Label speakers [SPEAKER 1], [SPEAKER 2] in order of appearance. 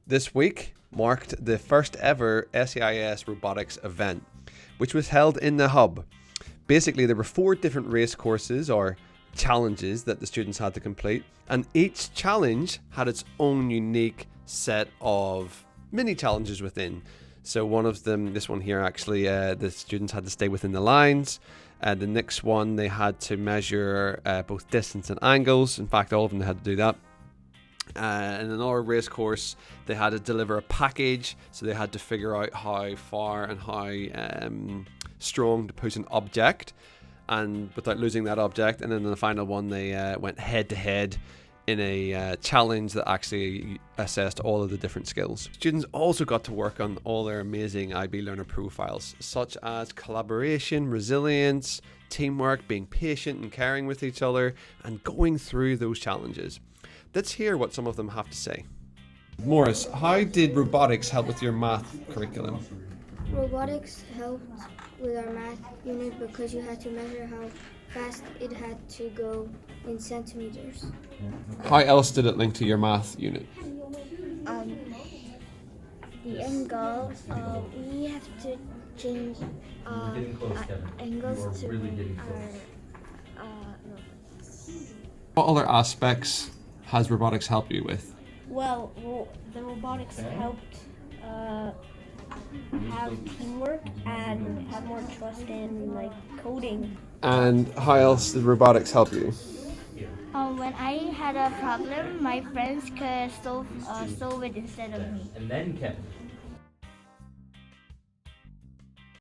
[SPEAKER 1] This week marked the first ever SCIS robotics event, which was held in the hub. Basically, there were 4 different race courses or challenges that the students had to complete, and each challenge had its own unique set of mini challenges within. So one of them, this one here actually, the students had to stay within the lines. The next one, they had to measure both distance and angles. In fact, all of them had to do that. In another race course, they had to deliver a package, so they had to figure out how far and how strong to push an object and without losing that object. And then in the final one, they went head to head in a challenge that actually assessed all of the different skills. Students also got to work on all their amazing IB Learner profiles, such as collaboration, resilience, teamwork, being patient and caring with each other, and going through those challenges. Let's hear what some of them have to say. Morris, how did robotics help with your math curriculum?
[SPEAKER 2] Robotics helped with our math unit because you had to measure how fast it had to go in centimeters.
[SPEAKER 1] How else did it link to your math unit?
[SPEAKER 2] The angle, we have to change angles to
[SPEAKER 1] What other aspects has robotics helped you with?
[SPEAKER 3] Well, the robotics helped have teamwork and have more trust in coding.
[SPEAKER 1] And how else did robotics help you?
[SPEAKER 4] When I had a problem, my friends could solve it instead of me.